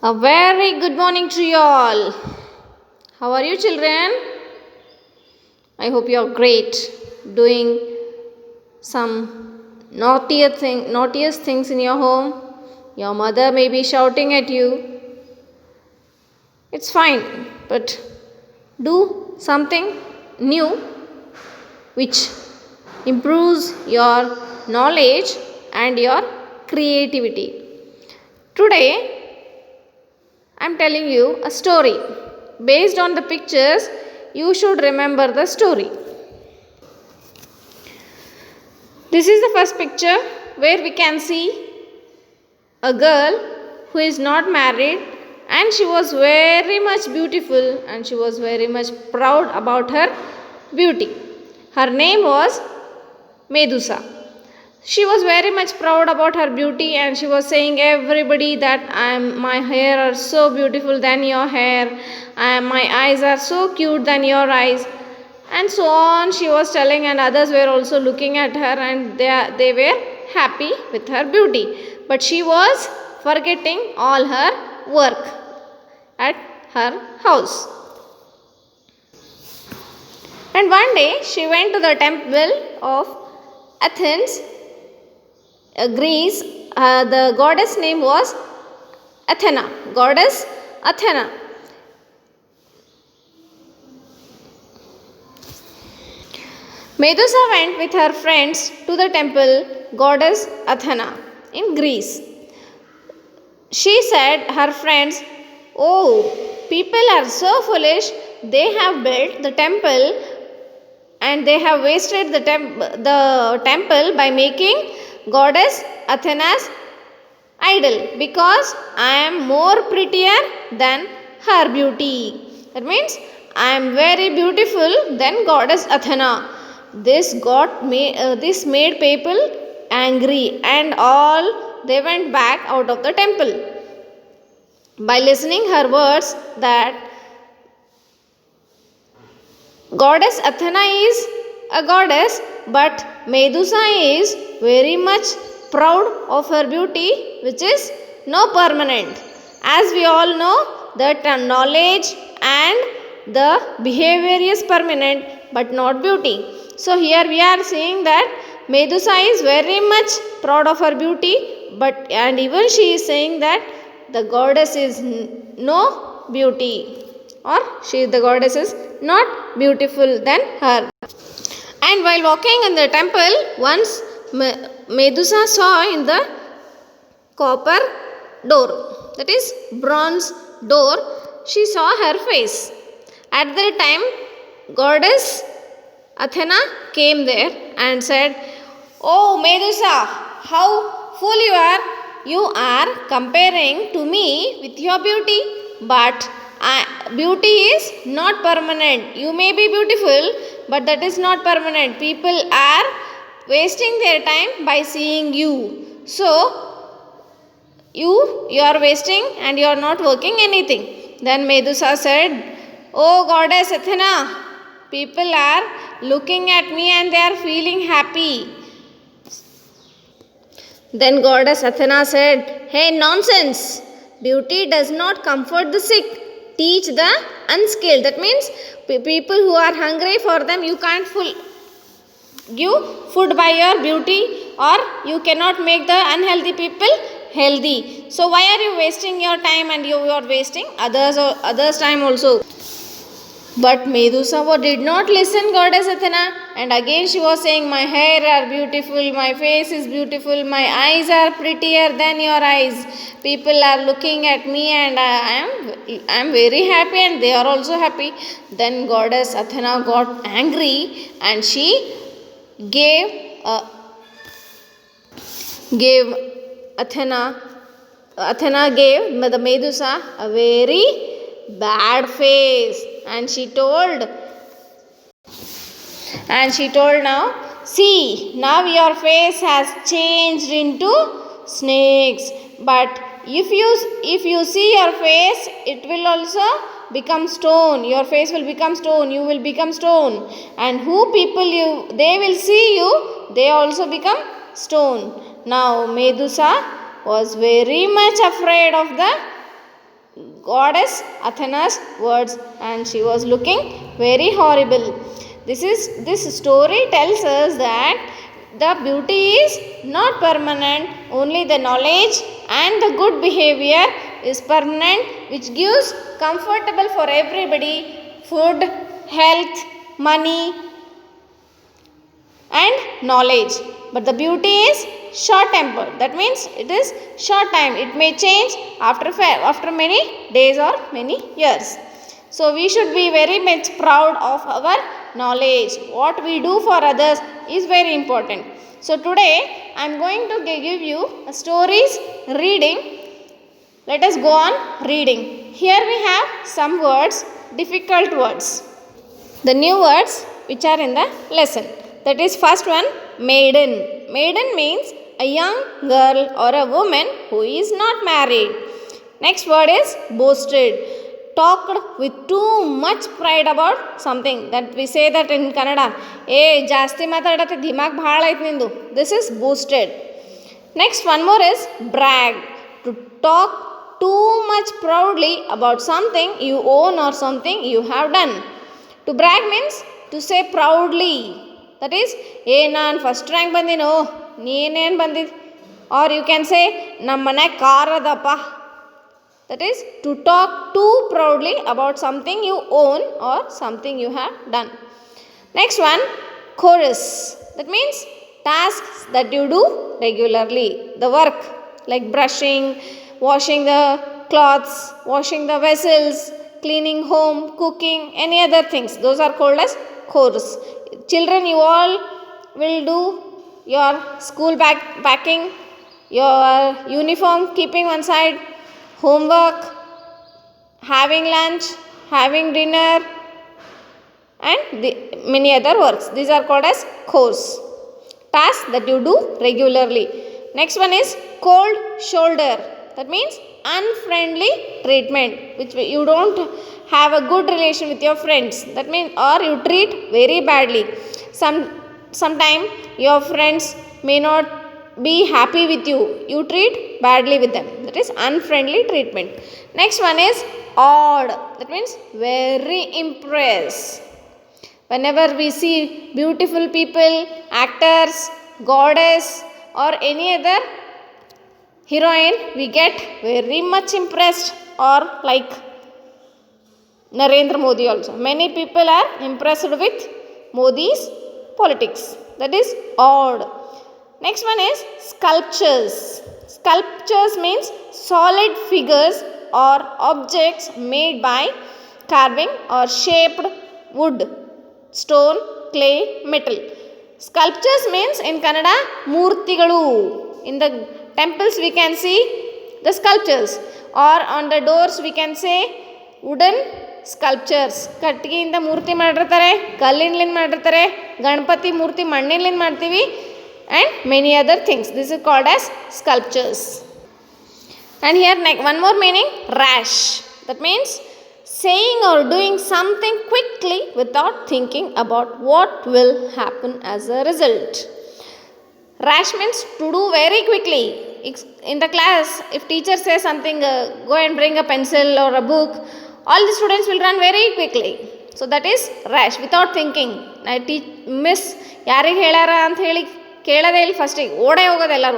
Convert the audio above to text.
A very good morning to you all. How are you, children? I hope you are great, doing some naughtiest things in your home. Your mother may be shouting at you. It's fine, but do something new which improves your knowledge and your creativity. Today, I'm telling you a story. Based on the pictures, you should remember the story. This is the first picture where we can see a girl who is not married and she was very much beautiful and she was very much proud about her beauty. Her name was Medusa. She was very much proud about her beauty and she was saying everybody that my hair are so beautiful than your hair, my eyes are so cute than your eyes, and so on. She was telling, and others were also looking at her and they were happy with her beauty, but she was forgetting all her work at her house. And one day she went to the temple of Athens, Greece. The goddess name was Athena. Goddess Athena. Medusa went with her friends to the temple goddess Athena in Greece. She said her friends, "Oh, people are so foolish. They have built the temple and they have wasted the temple by making goddess Athena's idol because I am more prettier than her beauty." That means I am very beautiful than goddess Athena. This made people angry and all they went back out of the temple. By listening her words that goddess Athena is a goddess, but Medusa is very much proud of her beauty, which is no permanent. As we all know that knowledge and the behavior is permanent, but not beauty. So here we are seeing that Medusa is very much proud of her beauty, and even she is saying that the goddess is no beauty, or the goddess is not beautiful than her. And while walking in the temple, once Medusa saw in the copper door, that is bronze door, she saw her face. At that time, goddess Athena came there and said, "Oh Medusa, how fool you are! You are comparing to me with your beauty, but beauty is not permanent. You may be beautiful, but that is not permanent. People are wasting their time by seeing you. So, you are wasting and you are not working anything." Then Medusa said, "Oh goddess Athena, people are looking at me and they are feeling happy." Then goddess Athena said, "Hey, nonsense! Beauty does not comfort the sick. Teach the unskilled." That means people who are hungry, for them you can't give food by your beauty, or you cannot make the unhealthy people healthy. So why are you wasting your time, and you are wasting others time also. But Medusa did not listen goddess Athena, and again she was saying, "My hair are beautiful, my face is beautiful, my eyes are prettier than your eyes. People are looking at me and I am very happy and they are also happy." Then goddess Athena got angry and she gave Athena gave the Medusa a very bad face, and she told now, "See, now your face has changed into snakes, but if you see your face, it will also become stone. Your face will become stone, you will become stone, and they will see you, they also become stone." Now Medusa was very much afraid of the goddess Athena's words, and she was looking very horrible. This story tells us that the beauty is not permanent, only the knowledge and the good behavior is permanent, which gives comfortable for everybody, food, health, money and knowledge. But the beauty is short tempered, that means it is short time, it may change after many days or many years. So we should be very much proud of our knowledge. What we do for others is very important. So today I am going to give you a stories reading. Let us go on reading. Here we have some words, difficult words, the new words which are in the lesson. That is, first one, maiden. Maiden means a young girl or a woman who is not married. Next word is boasted. Talked with too much pride about something. That we say that in Kannada. Jasti matadate dhimag bhal ait nindu. This is boasted. Next one more is brag. To talk too much proudly about something you own or something you have done. To brag means to say proudly. That is, ನಾನು first rank ಬಂದಿನೋ, ನೀನೇನು ಬಂದಿದ್ದು, are you can say ನಮ್ಮ ಮನೆ car ಅದಪ್ಪ. That is, to talk too proudly about something you own or something you have done. Next one, chorus. That means tasks that you do regularly. The work like brushing, washing the clothes, washing the vessels, cleaning home, cooking, any other things. Those are called as chorus. Children, you all will do your school bag packing, your uniform keeping one side, homework, having lunch, having dinner and many other works. These are called as chores, tasks that you do regularly. Next one is cold shoulder. That means unfriendly treatment, which you don't have a good relation with your friends. That means, or you treat very badly. Sometime your friends may not be happy with you. You treat badly with them. That is unfriendly treatment. Next one is odd. That means very impressed. Whenever we see beautiful people, actors, goddess or any other heroine, we get very much impressed, or like Narendra Modi also. Many people are impressed with Modi's politics. That is odd. Next one is sculptures. Sculptures means solid figures or objects made by carving or shaped wood, stone, clay, metal. Sculptures means in Kannada Murtigalu. In the temples we can see the sculptures, or on the doors we can say wooden sculptures. ಕಟ್ಟಿಗೆಯಿಂದ ಮೂರ್ತಿ ಮಾಡಿರ್ತಾರೆ, ಕಲ್ಲಿನಿಂದ ಮಾಡಿರ್ತಾರೆ, ಗಣಪತಿ ಮೂರ್ತಿ ಮಣ್ಣಿನಿಂದ ಮಾಡ್ತೀವಿ and many other things. This is called as sculptures. And here one more meaning, rash. That means saying or doing something quickly without thinking about what will happen as a result. Rash means to do very quickly. In the class, if teacher says something, go and bring a pencil or a book, all the students will run very quickly. So that is rash, without thinking. Miss ಯಾರಿಗೆ ಹೇಳ್ಯಾರ ಅಂತ ಹೇಳಿ ಕೇಳೋದೇ ಇಲ್ಲ, ಫಸ್ಟಿಗೆ ಓಡೇ ಹೋಗೋದು ಎಲ್ಲರೂ.